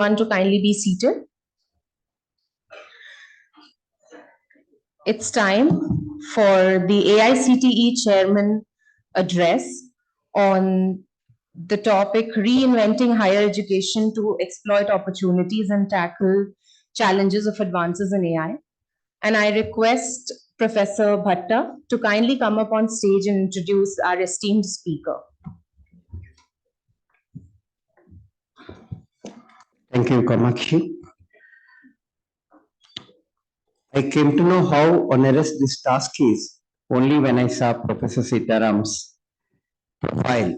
To kindly be seated. It's time for the AICTE Chairman address on the topic Reinventing Higher Education to Exploit Opportunities and Tackle Challenges of Advances in AI. And I request Professor Bhatta to kindly come up on stage and introduce our esteemed speaker. Thank you, Kamakshi. I came to know how onerous this task is only when I saw Professor Sitharam's profile.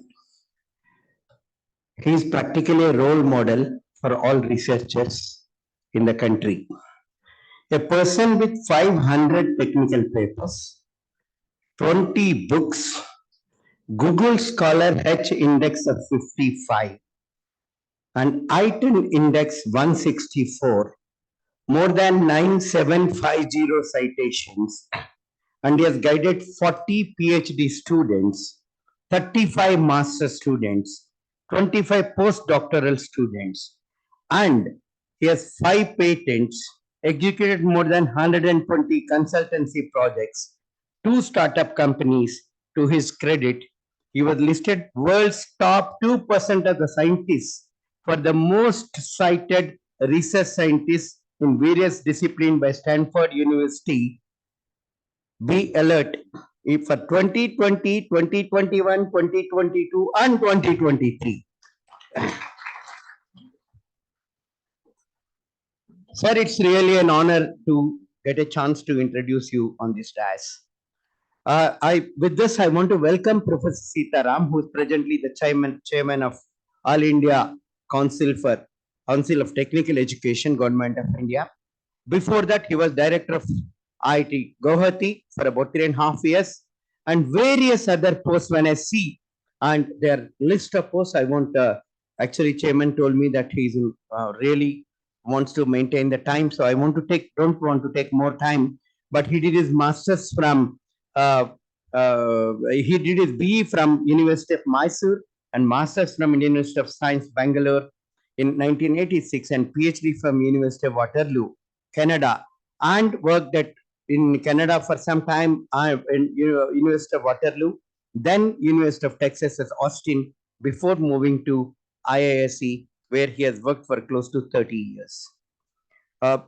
He is practically a role model for all researchers in the country. A person with 500 technical papers, 20 books, Google Scholar H index of 55, and ITIN index 164, more than 9750 citations, and he has guided 40 PhD students, 35 master students, 25 postdoctoral students, and he has 5 patents, executed more than 120 consultancy projects, 2 startup companies. To his credit, he was listed world's top 2% of the scientists for the most cited research scientists in various disciplines by Stanford University. Be alert if for 2020, 2021, 2022, and 2023. Sir, it's really an honor to get a chance to introduce you on this dais. With this, I want to welcome Professor Sitharam, who is presently the chairman of All India Council of Technical Education, Government of India. Before that, he was director of IIT Guwahati for about 3.5 years, and various other posts. When I see and their list of posts, I want actually chairman told me that he's really wants to maintain the time, so I don't want to take more time. But he did his masters from he did his BE from University of Mysore and masters from Indian University of Science, Bangalore in 1986, and PhD from University of Waterloo, Canada, and worked in Canada for some time in University of Waterloo, then University of Texas at Austin, before moving to IISc, where he has worked for close to 30 years.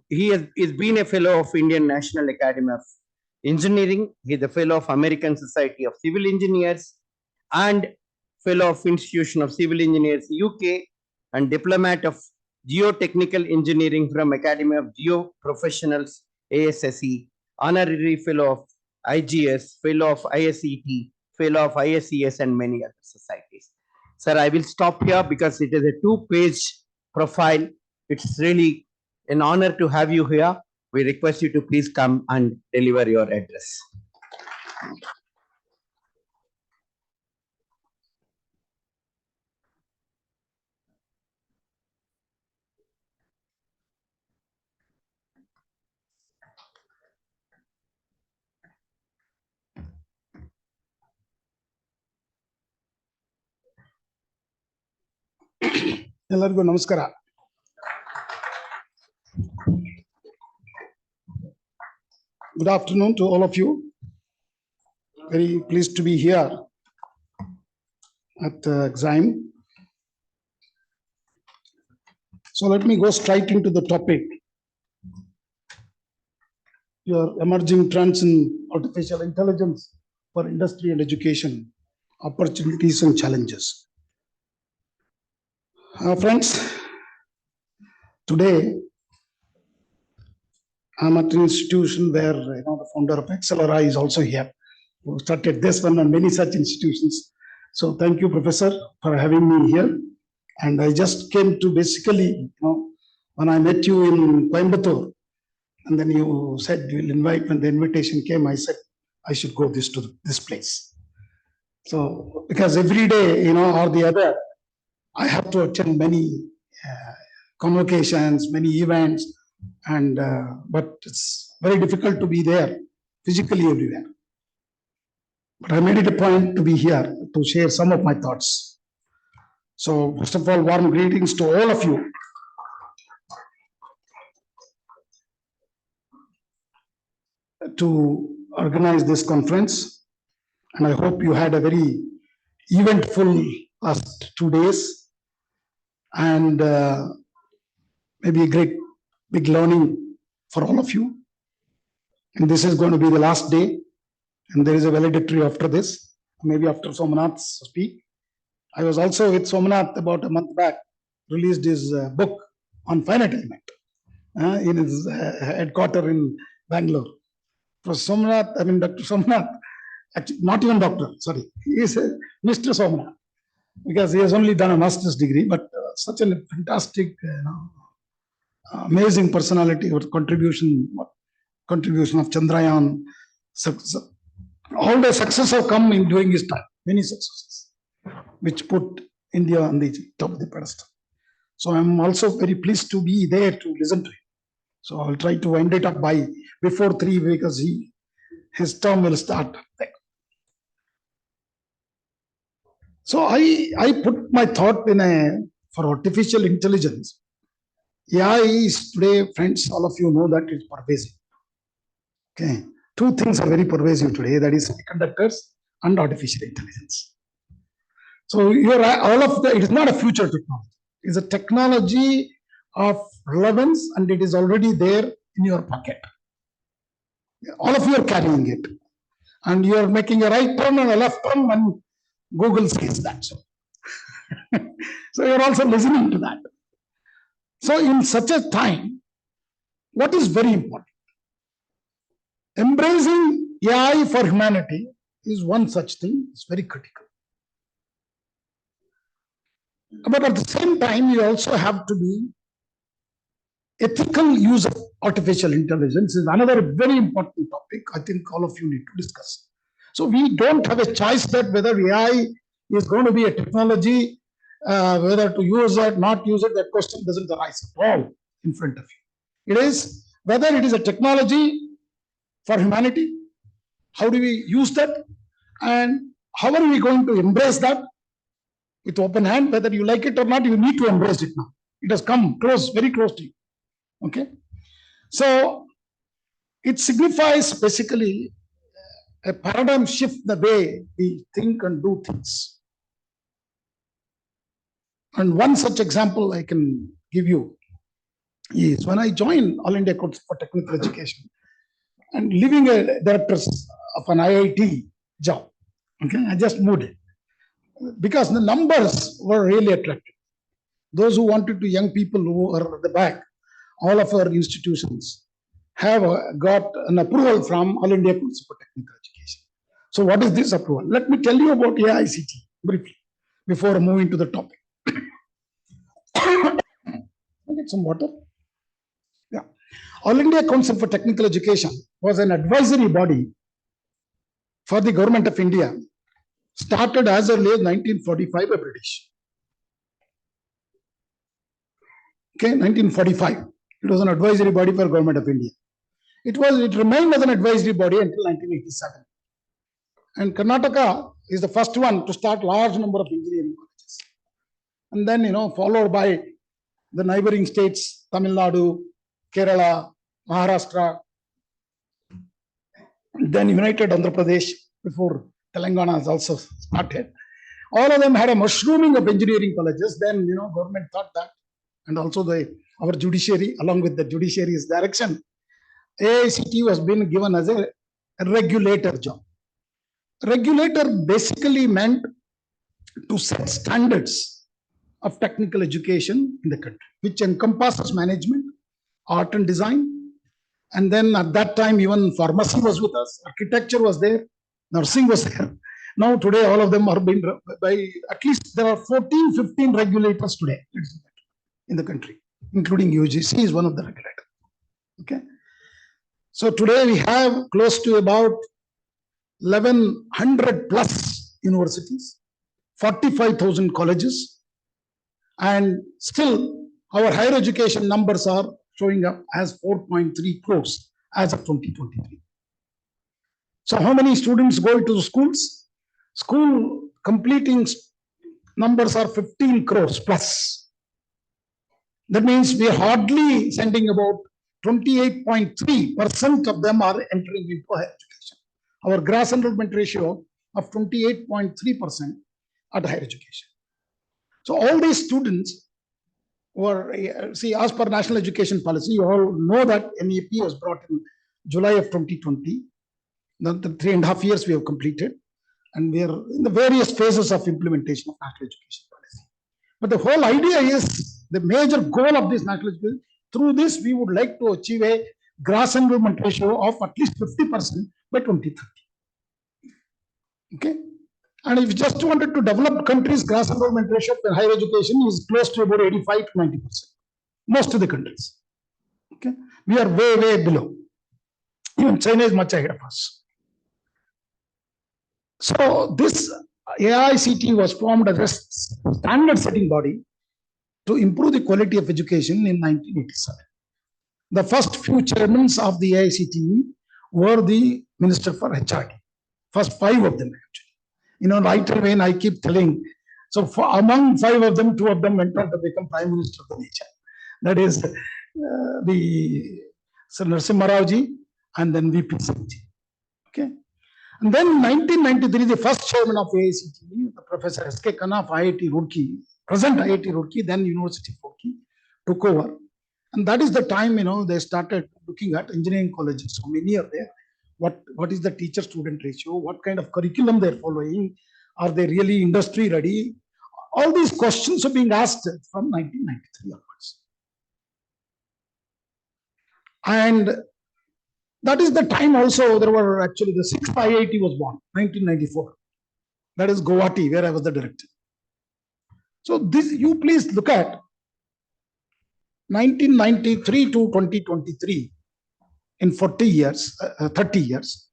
He has been a fellow of Indian National Academy of Engineering. He is a fellow of American Society of Civil Engineers and fellow of Institution of Civil Engineers UK, and diplomat of Geotechnical Engineering from Academy of Geo Professionals ASSE, honorary fellow of IGS, fellow of ISET, fellow of ISES, and many other societies. Sir, I will stop here because it is a 2-page profile. It's really an honor to have you here. We request you to please come and deliver your address. ಎಲ್ಲರಿಗೂ ನಮಸ್ಕಾರ. Good afternoon to all of you. Very pleased to be here at XIME. So let me go straight into the topic. Your emerging trends in artificial intelligence for industry and education, opportunities and challenges. Friends, today I'm at an institution where the founder of XLRI is also here, who started this one and many such institutions. So thank you, Professor, for having me here. And I just came to basically, when I met you in Coimbatore, and then you said you will invite. When the invitation came, I said I should go to this place. So because every day, or the other, I have to attend many convocations, many events, and but it's very difficult to be there physically everywhere. But I made it a point to be here to share some of my thoughts. So first of all, warm greetings to all of you. to organize this conference. And I hope you had a very eventful last 2 days, and maybe a great big learning for all of you. And this is going to be the last day, and there is a valedictory after this, maybe after Somnath's speak. I was also with Somnath about a month back, released his book on finite element in his headquarters in Bangalore. For Somnath, I mean Dr. Somnath, actually not even doctor, sorry, he is Mr. Somnath, because he has only done a master's degree, but such a fantastic, amazing personality or contribution of Chandrayaan. All the success have come in during his time, many successes, which put India on the top of the pedestal. So I'm also very pleased to be there to listen to him. So I'll try to wind it up by before 3, because his term will start. So I put my thought for artificial intelligence. AI is today, friends, all of you know that it's pervasive. Okay, 2 things are very pervasive today, that is semiconductors and artificial intelligence. So it is not a future technology. It's a technology of relevance, and it is already there in your pocket. All of you are carrying it, and you are making a right turn and a left turn when Google says that. So you're also listening to that. So in such a time, what is very important? Embracing AI for humanity is one such thing. It's very critical. But at the same time, you also have to be ethical use of artificial intelligence is another very important topic I think all of you need to discuss. So we don't have a choice that whether AI is going to be a technology, whether to use it, not use it, that question doesn't arise at all in front of you. It is whether it is a technology for humanity, how do we use that, and how are we going to embrace that with open hand, whether you like it or not, you need to embrace it now. It has come close, very close to you. Okay. So it signifies basically a paradigm shift the way we think and do things. And one such example I can give you is when I joined All India Course for Technical Education and leaving a director of an IIT job. Okay, I just moved it because the numbers were really attractive. Those who wanted to, young people who are at the back, all of our institutions have got an approval from All India Council for Technical Education. So what is this approval? Let me tell you about AICTE briefly before moving to the topic. I'll get some water. Yeah. All India Council for Technical Education was an advisory body for the government of India, started as early as 1945 by British. Okay, 1945. It was an advisory body for government of India. It remained as an advisory body until 1987. And Karnataka is the first one to start large number of engineering colleges. And then, followed by the neighboring states, Tamil Nadu, Kerala, Maharashtra, then United Andhra Pradesh before Telangana has also started. All of them had a mushrooming of engineering colleges. Then, government thought that, and also our judiciary, along with the judiciary's direction, AICTE was being given as a regulator job. Regulator basically meant to set standards of technical education in the country, which encompasses management, art and design, and then at that time even pharmacy was with us, architecture was there, nursing was there. Now today all of them are being by, at least there are 14, 15 regulators today in the country, including UGC is one of the regulators. Okay. So today we have close to about 1100 plus universities, 45,000 colleges, and still our higher education numbers are showing up as 4.3 crores as of 2023. So how many students go into the schools? School completing numbers are 15 crores plus. That means we are hardly sending about 28.3% of them are entering into higher education. Our gross enrollment ratio of 28.3% at higher education. So all these students were, see, as per National Education Policy, you all know that NEP was brought in July of 2020. The 3.5 years we have completed, and we are in the various phases of implementation of National Education Policy. But the whole idea is, the major goal of this National Education, through this we would like to achieve a gross enrollment ratio of at least 50% by 2030. Okay. And if you just wanted to develop countries, gross enrollment ratio for higher education is close to about 85 to 90%. Most of the countries. Okay. We are way, way below. Even China is much ahead of us. So this AICTE was formed as a standard setting body to improve the quality of education in 1987. The first few chairmen of the AICTE were the Minister for HRD. First 5 of them actually. You know, right away, and I keep telling, so among 5 of them, 2 of them went on to become Prime Minister of the nation. That is the Sir Narasimha Rao ji and then VP Singh ji. Okay. And then in 1993, the first chairman of AICTE, Professor S.K. Khanna of IIT Roorkee, present IIT Roorkee, then University of Roorkee, took over. And that is the time, you know, they started looking at engineering colleges. How many are there? What is the teacher-student ratio? What kind of curriculum they're following? Are they really industry ready? All these questions are being asked from 1993 onwards. And that is the time also there were actually the 6th IIT was born, 1994. That is Guwahati, where I was the director. So this, you please look at 1993 to 2023, in 40 years, 30 years,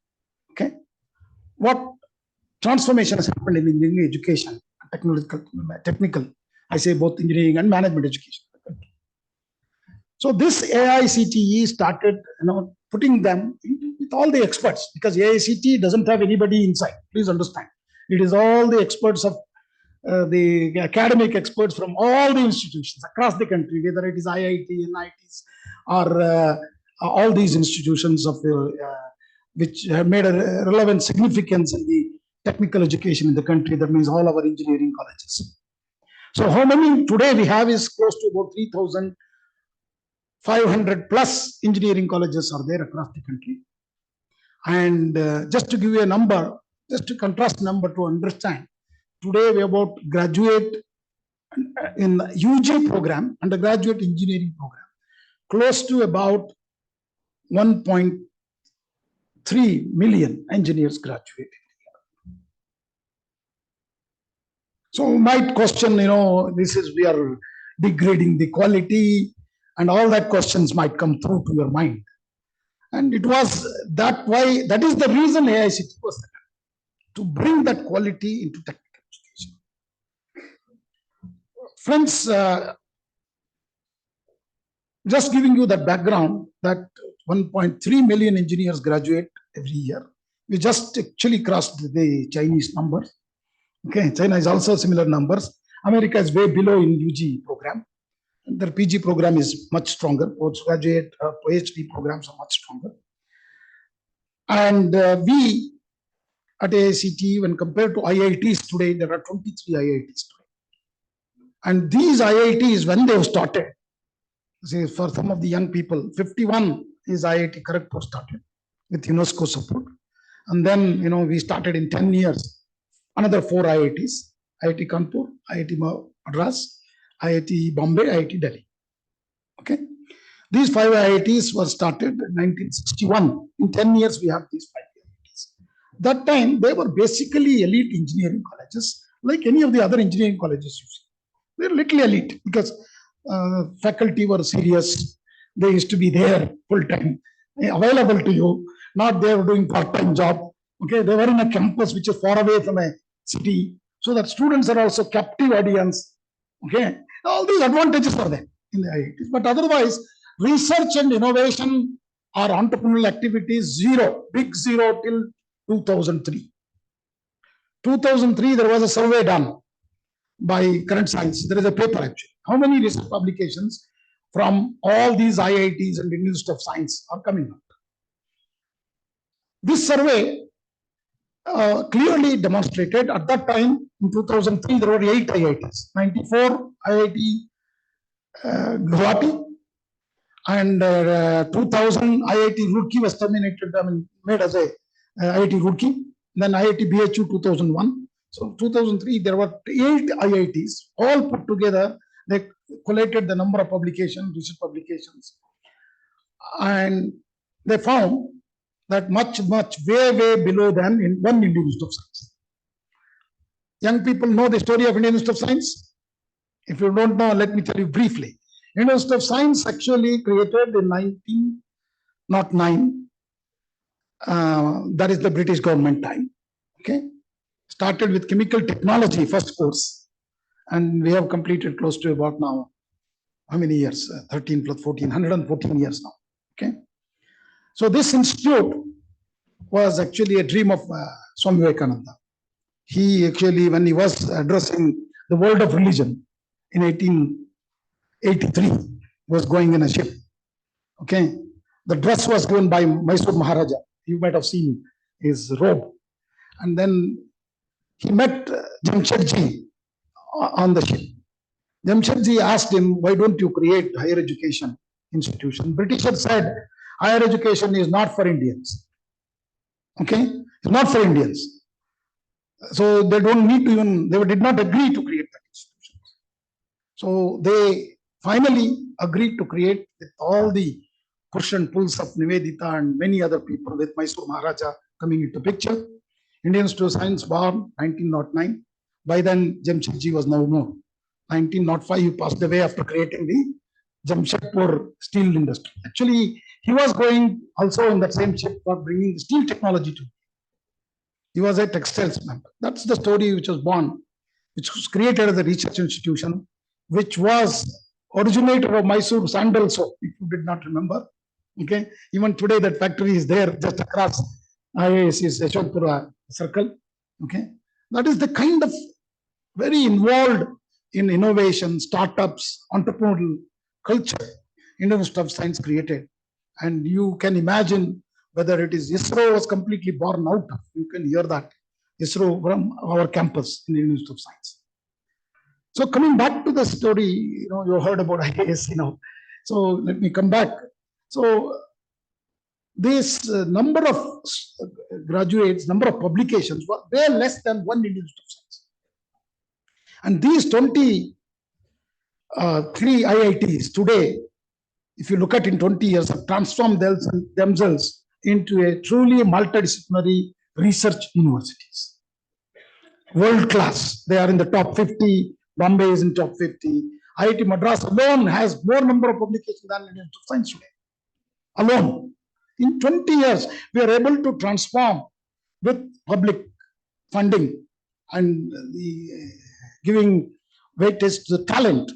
okay? What transformation has happened in engineering education, technical, I say both engineering and management education. So this AICTE started, you know, putting them with all the experts, because AICTE doesn't have anybody inside. Please understand, it is all the experts of the academic experts from all the institutions across the country, whether it is IIT, NITs, or all these institutions of which have made a relevant significance in the technical education in the country. That means all our engineering colleges. So how many today we have is close to about 3,500 plus engineering colleges are there across the country. And just to give you a number, just to contrast number to understand, today we about graduate in UG program, undergraduate engineering program, close to about 1.3 million engineers graduated. So might question, you know, this is, we are degrading the quality, and all that questions might come through to your mind. And it was that why, that is the reason AICTE was there, to bring that quality into technical education. Friends, just giving you that background, that 1.3 million engineers graduate every year. We just actually crossed the Chinese numbers. Okay, China is also similar numbers. America is way below in UG program. Their PG program is much stronger. Postgraduate PhD programs are much stronger. And we at AICTE, when compared to IITs today, there are 23 IITs today. And these IITs, when they have started, say for some of the young people, 51 is IIT Kharagpur started with UNESCO support. And then, you know, we started in 10 years, another 4 IITs, IIT Kanpur, IIT Madras, IIT Bombay, IIT Delhi. Okay. These 5 IITs were started in 1961. In 10 years, we have these 5 IITs. That time, they were basically elite engineering colleges, like any of the other engineering colleges you see. They were little elite because faculty were serious. They used to be there full time, available to you, not they were doing part-time job. Okay, they were in a campus which is far away from a city, so that students are also captive audience. Okay, all these advantages are there in the IITs. But otherwise, research and innovation or entrepreneurial activities, zero, big zero till 2003. 2003, there was a survey done by Current Science. There is a paper actually. How many research publications from all these IITs and Institutes of Science are coming up. This survey clearly demonstrated at that time in 2003 there were 8 IITs, 94 IIT Guwahati, and 2000 IIT Roorkee was terminated, made as a IIT Roorkee, then IIT BHU 2001. So 2003 there were 8 IITs all put together. They collated the number of publications, research publications, and they found that much way below than in one Indian Institute of Science. Young people know the story of Indian Institute of Science? If you don't know, let me tell you briefly. Indian Institute of Science actually created in 1909. That is the British government time. Okay, started with chemical technology first course, and we have completed close to about now how many years? 13 plus 14, 114 years now. Okay, so this institute was actually a dream of Swami Vivekananda. He actually, when he was addressing the world of religion in 1883, was going in a ship. Okay, the dress was given by Mysore Maharaja. You might have seen his robe. And then he met Jamshedji on the ship. Jamshedji asked him, why don't you create higher education institution? Britishers said, higher education is not for Indians. Okay, it's not for Indians. So they don't need to even, they did not agree to create that institution. So they finally agreed to create with all the push and pulls of Nivedita and many other people, with Mysore Maharaja coming into picture. Indian Institute of Science born 1909. By then, Jamshedji was no more. 1905, he passed away after creating the Jamshedpur steel industry. Actually, he was going also in that same ship for bringing steel technology to. He was a textiles member. That's the story which was born, which was created as a research institution, which was originator of Mysore sandal soap, if you did not remember. Okay, even today that factory is there just across IISc's Yeshwadpura circle. Okay, that is the kind of very involved in innovation, startups, entrepreneurial culture Indian Institute of Science created. And you can imagine whether it is ISRO was completely born out of. You can hear that ISRO from our campus in the Indian Institute of Science. So coming back to the story, you heard about IAS, So let me come back. So this number of graduates, number of publications were way less than one Indian Institute of Science. And these 23 IITs today, if you look at in 20 years, have transformed themselves into a truly multidisciplinary research universities. World class. They are in the top 50. Bombay is in top 50. IIT Madras alone has more number of publications than Indian Institute of Science today. Alone. In 20 years, we are able to transform with public funding and the giving weightage to the talent.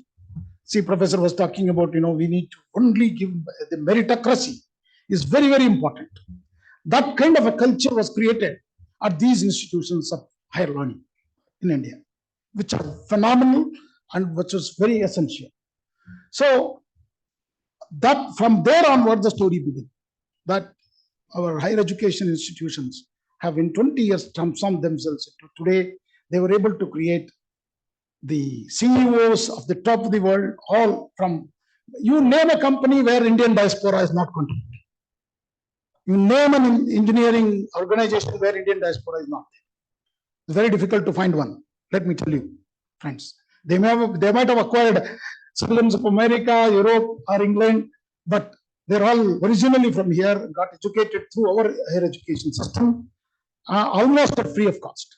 See, Professor was talking about, we need to only give the meritocracy is very, very important. That kind of a culture was created at these institutions of higher learning in India, which are phenomenal and which was very essential. So that from there onward, the story begins. That our higher education institutions have in 20 years transformed themselves into today. They were able to create the CEOs of the top of the world, all from, you name a company where Indian diaspora is not contributing. You name an engineering organization where Indian diaspora is not there. It's very difficult to find one. Let me tell you, friends. They might have acquired citizens of America, Europe, or England, but they're all originally from here, got educated through our higher education system, almost at free of cost.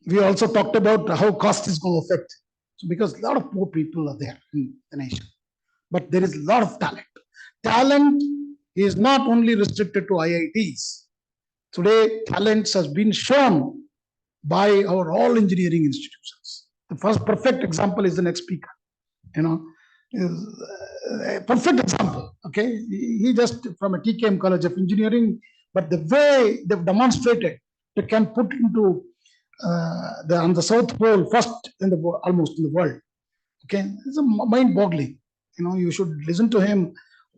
We also talked about how cost is going to affect. So because a lot of poor people are there in the nation, but there is a lot of talent. Talent is not only restricted to IITs. Today, talents has been shown by our all engineering institutions. The first perfect example is the next speaker. Is a perfect example. Okay, he just from a TKM College of Engineering, but the way they've demonstrated, they can put into on the South Pole first in the almost in the world. Okay, it's a mind-boggling. You should listen to him,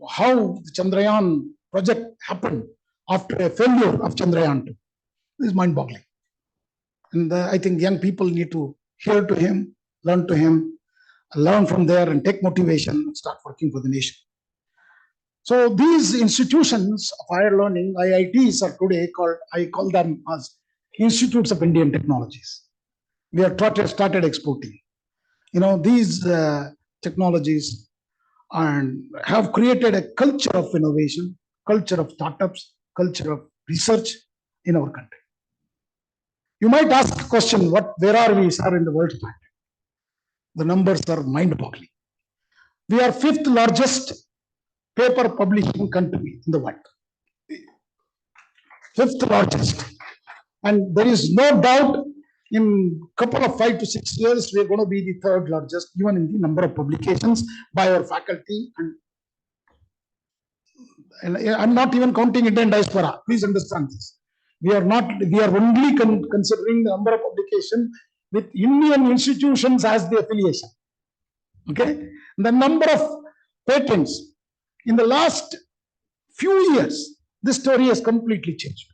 how the Chandrayaan project happened after a failure of Chandrayaan 2. This is mind-boggling. And I think young people need to hear to him, learn from there and take motivation and start working for the nation. So these institutions of higher learning, IITs, are today I call them as Institutes of Indian Technologies. We have started exporting, these technologies, and have created a culture of innovation, culture of startups, culture of research in our country. You might ask the question, where are we, sir, in the world standard? The numbers are mind-boggling. We are 5th largest paper publishing country in the world. 5th largest. And there is no doubt in a couple of 5 to 6 years, we are going to be the 3rd largest, even in the number of publications by our faculty. And I'm not even counting Indian diaspora. Please understand this. We are only considering the number of publications with Indian institutions as the affiliation. Okay? The number of patents in the last few years, this story has completely changed.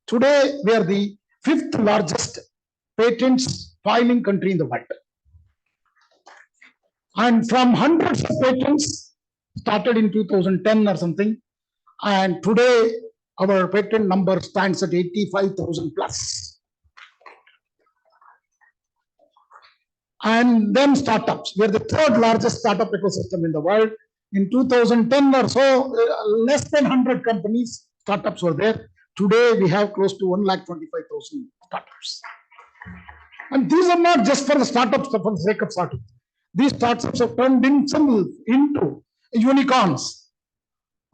Today, we are the 5th largest patents filing country in the world. And from hundreds of patents started in 2010 or something, and today our patent number stands at 85,000 plus. And then startups. We are the 3rd largest startup ecosystem in the world. In 2010 or so, less than 100 companies, startups were there. Today, we have close to 125,000 startups. And these are not just for the startups, for the sake of startups. These startups have turned themselves into unicorns.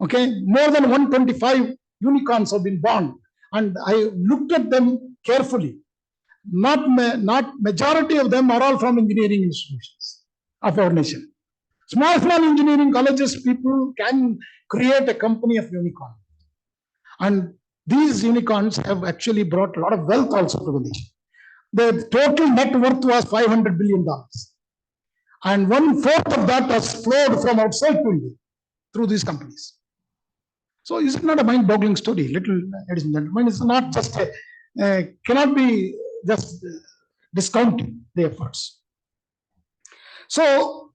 Okay, more than 125 unicorns have been born. And I looked at them carefully. Not majority of them are all from engineering institutions of our nation. Small engineering colleges, people can create a company of unicorn. And these unicorns have actually brought a lot of wealth also to the nation. The total net worth was $500 billion. And 1/4 of that has flowed from outside to India through these companies. So is it not a mind-boggling story, ladies and gentlemen? It's not just cannot be just discounting the efforts. So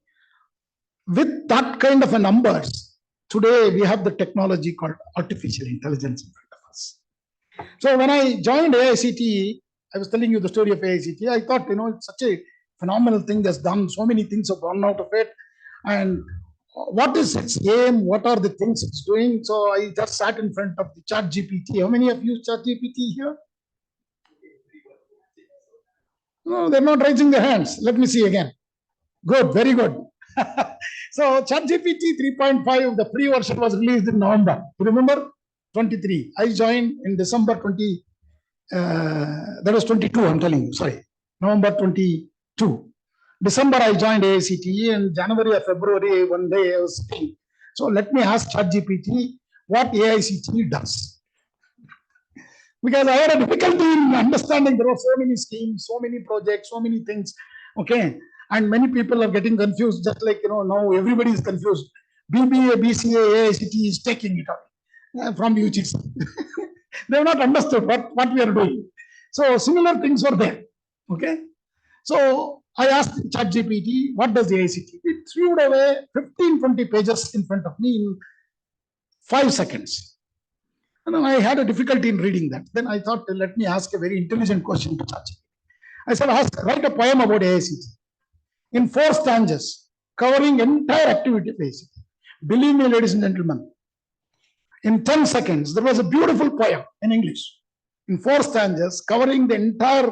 with that kind of a numbers, today we have the technology called artificial intelligence in front of us. So when I joined AICTE, I was telling you the story of AICTE. I thought, it's such a phenomenal thing that's done. So many things have gone out of it. And what is its aim? What are the things it's doing? So I just sat in front of the ChatGPT. How many of you use ChatGPT here? No, they're not raising their hands. Let me see again. Good, very good. So ChatGPT 3.5, the free version was released in November. You remember? 23. I joined in December 20. That was 22, I'm telling you, sorry. November 22. December, I joined AICTE, and January or February, one day I was sitting. So let me ask ChatGPT what AICTE does. Because I had a difficulty in understanding. There were so many schemes, so many projects, so many things. Okay. And many people are getting confused, just like, now everybody is confused. BBA, BCA, AICTE is taking it up from UGC. They have not understood what we are doing. So similar things were there. Okay. So I asked ChatGPT, what does AICTE? It threw away 15-20 pages in front of me in 5 seconds. And then I had a difficulty in reading that. Then I thought, let me ask a very intelligent question to ChatGPT. I said, write a poem about AICTE in 4 stanzas, covering entire activity of AICTE. Believe me, ladies and gentlemen, in 10 seconds, there was a beautiful poem in English, in 4 stanzas, covering the entire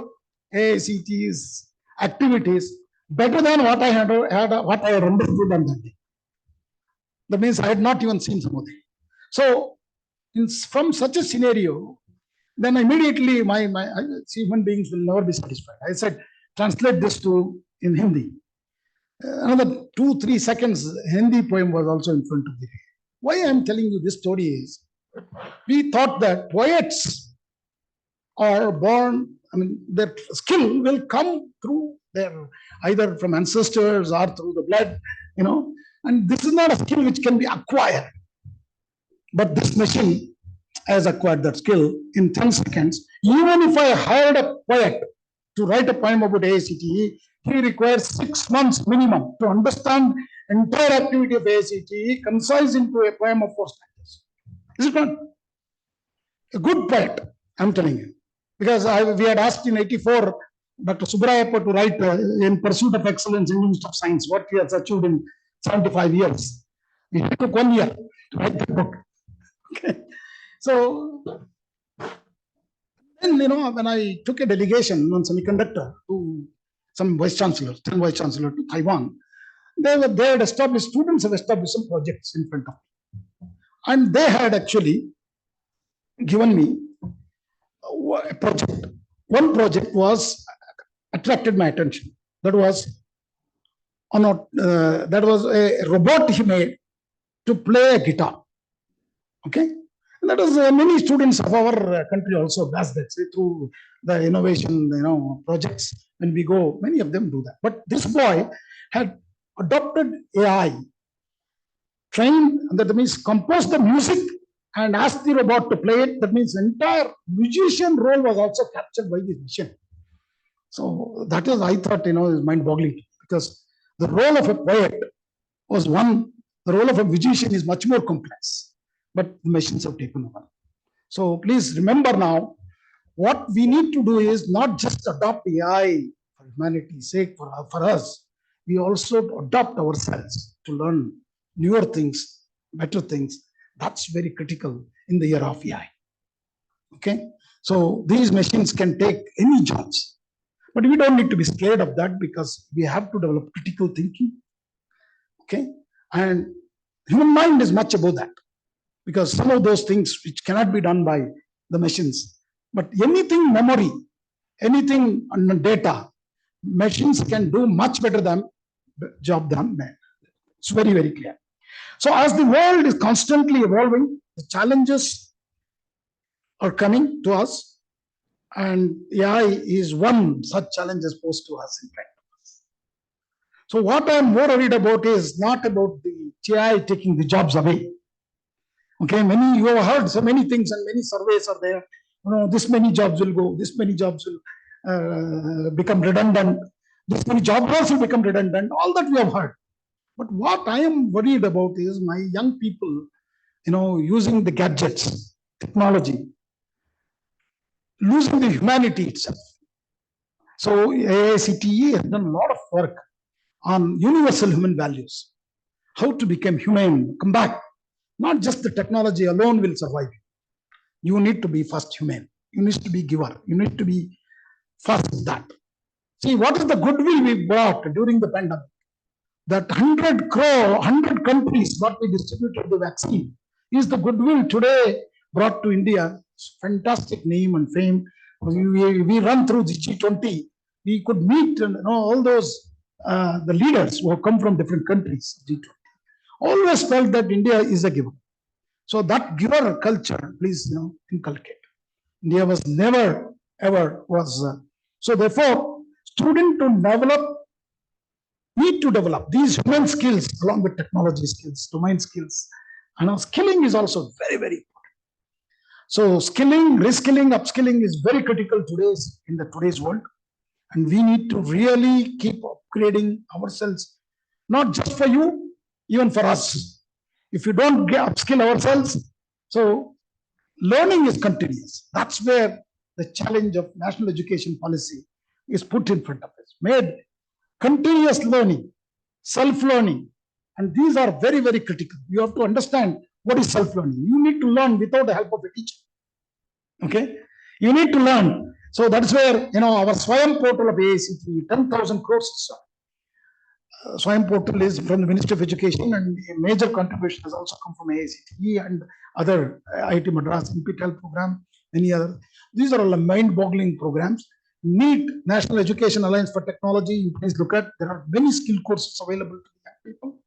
AICTE's activities, better than what I had understood on that day. That means I had not even seen some of them. So, from such a scenario, then immediately human beings will never be satisfied. I said, translate this in Hindi. Another 2-3 seconds, Hindi poem was also in front of me. Why I am telling you this story is, we thought that poets are born, their skill will come through either from ancestors or through the blood, And this is not a skill which can be acquired. But this machine has acquired that skill in 10 seconds. Even if I hired a poet to write a poem about AICTE, he requires 6 months minimum to understand entire activity of AICTE, concise into a poem of 4 stanzas. Is it not? A good poet, I'm telling you. Because we had asked in 84 Dr. Subbarayappa to write In Pursuit of Excellence in Institute of Science, what he has achieved in 75 years. It took 1 year to write the book. Okay. So then, when I took a delegation on semiconductor to some vice chancellors, 10 vice chancellors to Taiwan, they had established, students have established some projects in front of me. And they had actually given me a project. One project was attracted my attention. That was a robot he made to play a guitar. Okay. And that was many students of our country also does that, say, through the innovation, projects. When we go, many of them do that. But this boy had adopted AI, trained, that means composed the music and asked the robot to play it. That means entire musician role was also captured by this machine. So that is, I thought, is mind-boggling, because the role of a poet was one, the role of a musician is much more complex, but the machines have taken over. So please remember now, what we need to do is not just adopt AI for humanity's sake, for us, we also adopt ourselves to learn newer things, better things. That's very critical in the era of AI. Okay, so these machines can take any jobs, but we don't need to be scared of that, because we have to develop critical thinking. Okay, and human mind is much above that, because some of those things which cannot be done by the machines, but anything memory, anything on data, machines can do much better than job than man. It's very, very clear. So as the world is constantly evolving, the challenges are coming to us, and AI is one such challenge posed to us in fact. So what I'm more worried about is not about the AI taking the jobs away. Okay, you have heard so many things, and many surveys are there. This many jobs will go, this many jobs will become redundant, this many job roles will become redundant, all that we have heard. But what I am worried about is my young people, using the gadgets, technology, losing the humanity itself. So AICTE has done a lot of work on universal human values, how to become humane, come back. Not just the technology alone will survive you. You need to be first humane. You need to be giver. You need to be first that. See, what is the goodwill we brought during the pandemic? That 100 countries what we distributed the vaccine is the goodwill today brought to India. It's fantastic name and fame. We run through the G20. We could meet all those the leaders who have come from different countries. G20 always felt that India is a giver. So that giver culture, please inculcate. India was never ever was. So therefore, student need to develop these human skills along with technology skills, domain skills. And skilling is also very, very important. So skilling, reskilling, upskilling is very critical in today's world. And we need to really keep upgrading ourselves, not just for you, even for us. If you don't upskill ourselves, so learning is continuous. That's where the challenge of national education policy is put in front of us. Made continuous learning, self-learning, and these are very, very critical. You have to understand what is self-learning. You need to learn without the help of a teacher. Okay, you need to learn. So that's where our SWAYAM portal of AICTE, 10,000 courses. SWAYAM portal is from the Ministry of Education, and a major contribution has also come from AICTE and other IIT Madras, NPTEL program, many other. These are all mind-boggling programs. NEET, National Education Alliance for Technology, you please look at. There are many skill courses available to young people.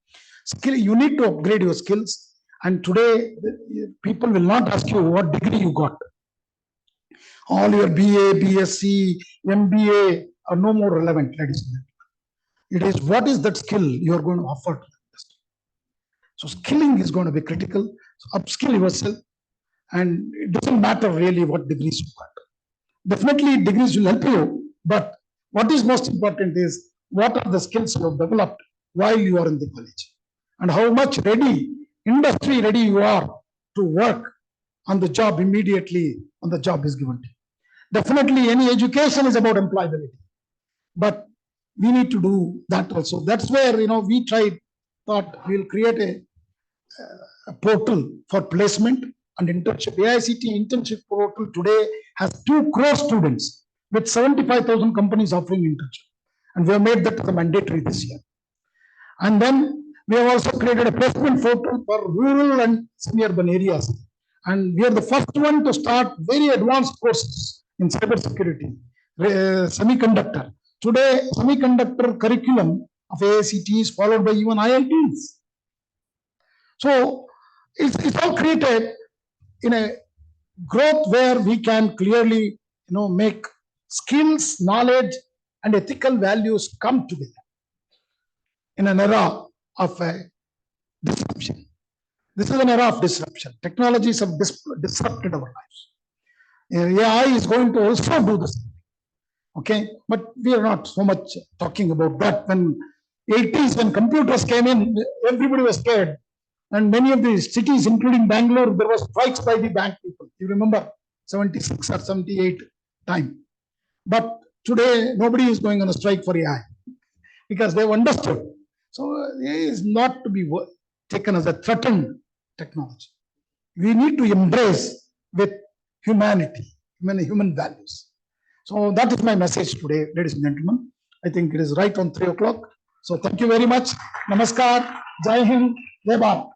You need to upgrade your skills. And today, people will not ask you what degree you got. All your BA, BSc, MBA are no more relevant, ladies and gentlemen. It is what is that skill you are going to offer to the industry. So skilling is going to be critical. So upskill yourself, and it doesn't matter really what degrees you got. Definitely degrees will help you, but what is most important is what are the skills you have developed while you are in the college, and how much industry ready you are to work on the job immediately when the job is given to you. Definitely any education is about employability, but we need to do that also. That's where, we thought we'll create a portal for placement and internship. AICTE internship portal today has 2 crore students with 75,000 companies offering internship. And we have made that the mandatory this year. And then we have also created a placement portal for rural and semi-urban areas. And we are the first one to start very advanced courses in cybersecurity, semiconductor. Today, semiconductor curriculum of AICTE is followed by even IITs. So it's all created in a growth where we can clearly, make skills, knowledge, and ethical values come together in an era of disruption. This is an era of disruption. Technologies have disrupted our lives. AI is going to also do the same. Okay, but we are not so much talking about that. When 80s, when computers came in, everybody was scared. And many of the cities, including Bangalore, there was strikes by the bank people. You remember 76 or 78 time. But today, nobody is going on a strike for AI because they've understood. So AI is not to be taken as a threatened technology. We need to embrace with humanity, human values. So that is my message today, ladies and gentlemen. I think it is right on 3 o'clock. So thank you very much. Namaskar. Jai Hind. Jai Bharat.